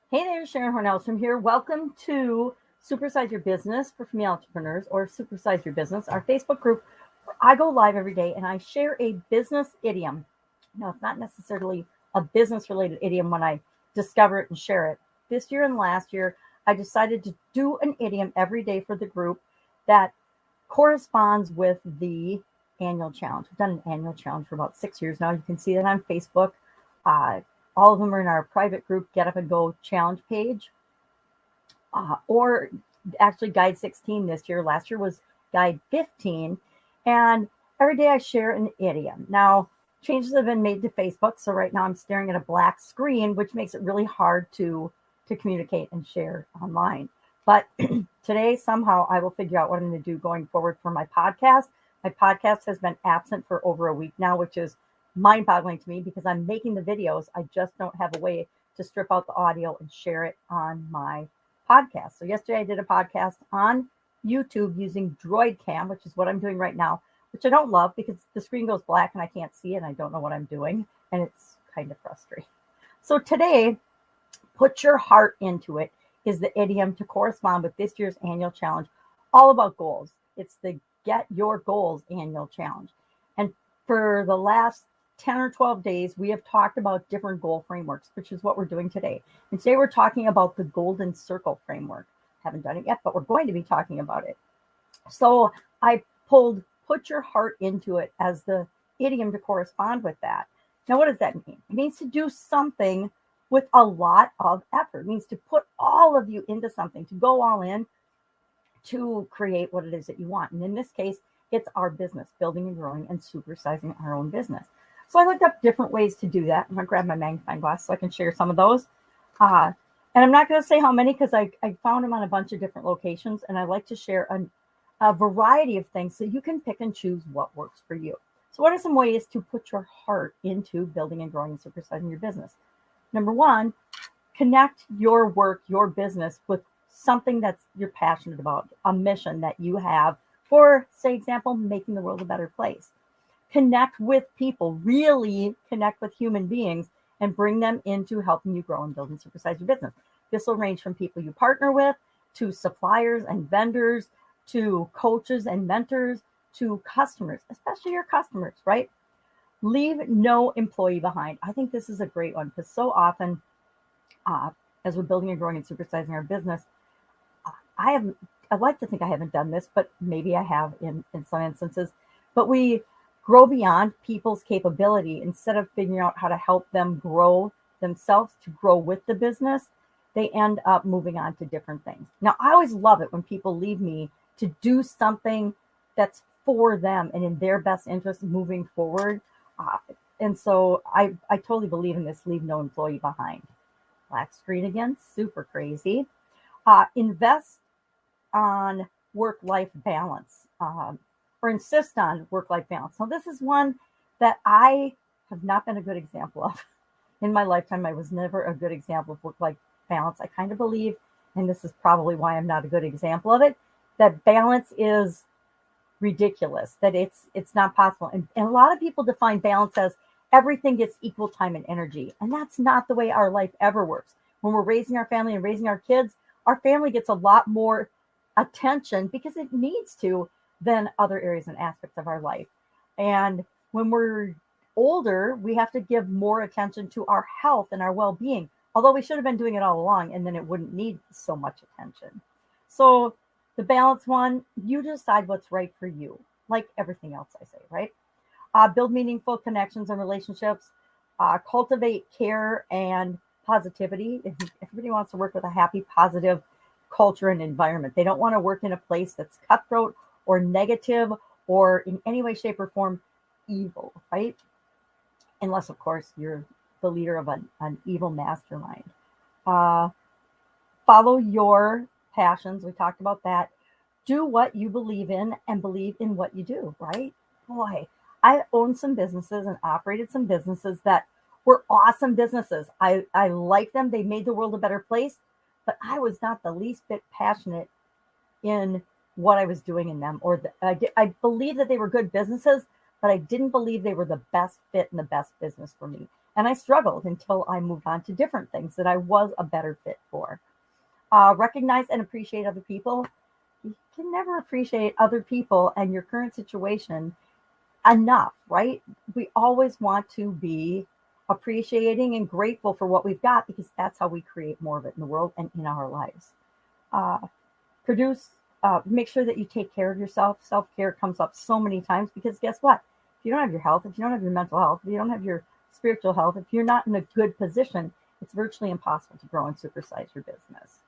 Hey there, Sharon Horne-Ellstrom here. Welcome to Supersize Your Business for female entrepreneurs, or Supersize Your Business, our Facebook group where I go live every day and I share a business idiom. Now, it's not necessarily a business-related idiom when I discover it and share it. This year and last year, I decided to do an idiom every day for the group that corresponds with the annual challenge. We've done an annual challenge for about 6 years now. You can see that on Facebook. Uh, all of them are in our private group Get Up and Go challenge page, or actually Guide 16 this year. Last year was Guide 15. And every day I share an idiom. Now, changes have been made to Facebook. So right now I'm staring at a black screen, which makes it really hard to communicate and share online. But today, somehow, I will figure out what I'm going to do going forward for my podcast. My podcast has been absent for over a week now, which is mind-boggling to me because I'm making the videos. I just don't have a way to strip out the audio and share it on my podcast. So yesterday I did a podcast on YouTube using Droid Cam, which is what I'm doing right now, which I don't love because the screen goes black and I can't see it and I don't know what I'm doing. And it's kind of frustrating. So today, put your heart into it is the idiom to correspond with this year's annual challenge, all about goals. It's the Get Your Goals annual challenge. And for the last 10 or 12 days, we have talked about different goal frameworks, which is what we're doing today. And today we're talking about the Golden Circle framework. Haven't done it yet, but we're going to be talking about it. So I pulled put your heart into it as the idiom to correspond with that. Now, what does that mean? It means to do something with a lot of effort. It means to put all of you into something, to go all in to create what it is that you want. And in this case, it's our business, building and growing and supersizing our own business. So I looked up different ways to do that. I'm going to grab my magnifying glass so I can share some of those. And I'm not going to say how many because I found them on a bunch of different locations. And I like to share a variety of things so you can pick and choose what works for you. So what are some ways to put your heart into building and growing and supersizing your business? Number one, connect your work, your business with something that's you're passionate about, a mission that you have for, say, example, making the world a better place. Connect with people, really connect with human beings and bring them into helping you grow and build and supersize your business. This will range from people you partner with to suppliers and vendors to coaches and mentors to customers, especially your customers, right? Leave no employee behind. I think this is a great one because so often as we're building and growing and supersizing our business, I'd like to think I haven't done this, but maybe I have in some instances, but we grow beyond people's capability. Instead of figuring out how to help them grow themselves to grow with the business, they end up moving on to different things. Now, I always love it when people leave me to do something that's for them and in their best interest moving forward. And so I totally believe in this leave no employee behind. Black screen again, super crazy. Invest on work-life balance. Or insist on work-life balance. So this is one that I have not been a good example of. In my lifetime, I was never a good example of work-life balance. I kind of believe, and this is probably why I'm not a good example of it, that balance is ridiculous, that it's not possible. And a lot of people define balance as everything gets equal time and energy. And that's not the way our life ever works. When we're raising our family and raising our kids, our family gets a lot more attention because it needs to than other areas and aspects of our life. And when we're older, we have to give more attention to our health and our well-being, although we should have been doing it all along and then it wouldn't need so much attention. So the balance one, you decide what's right for you, like everything else I say, right? Build meaningful connections and relationships, cultivate care and positivity. If everybody wants to work with a happy, positive culture and environment. They don't want to work in a place that's cutthroat or negative or in any way, shape, or form evil, right? Unless, of course, you're the leader of an evil mastermind. Follow your passions. We talked about that. Do what you believe in and believe in what you do, right? Boy, I owned some businesses and operated some businesses that were awesome businesses. I liked them. They made the world a better place, but I was not the least bit passionate in what I was doing in them. I believe that they were good businesses, but I didn't believe they were the best fit and the best business for me. And I struggled until I moved on to different things that I was a better fit for. Recognize and appreciate other people. You can never appreciate other people and your current situation enough, right? We always want to be appreciating and grateful for what we've got, because that's how we create more of it in the world and in our lives. Uh, Make sure that you take care of yourself. Self-care comes up so many times, because guess what? If you don't have your health, if you don't have your mental health, if you don't have your spiritual health, if you're not in a good position, it's virtually impossible to grow and supersize your business.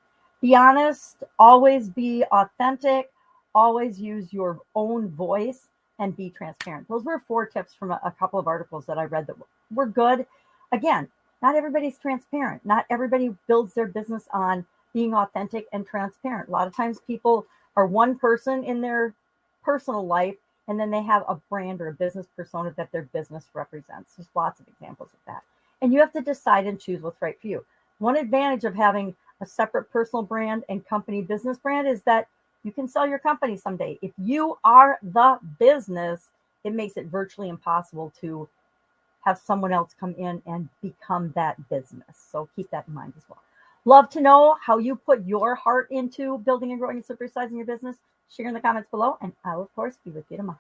Be honest, always be authentic, always use your own voice, and be transparent. Those were 4 tips from a couple of articles that I read that were good. Again, not everybody's transparent. Not everybody builds their business on being authentic and transparent. A lot of times people are one person in their personal life, and then they have a brand or a business persona that their business represents. There's lots of examples of that. And you have to decide and choose what's right for you. One advantage of having a separate personal brand and company business brand is that you can sell your company someday. If you are the business, it makes it virtually impossible to have someone else come in and become that business. So keep that in mind as well. Love to know how you put your heart into building and growing and supersizing your business. Share in the comments below, and I will, of course, be with you tomorrow.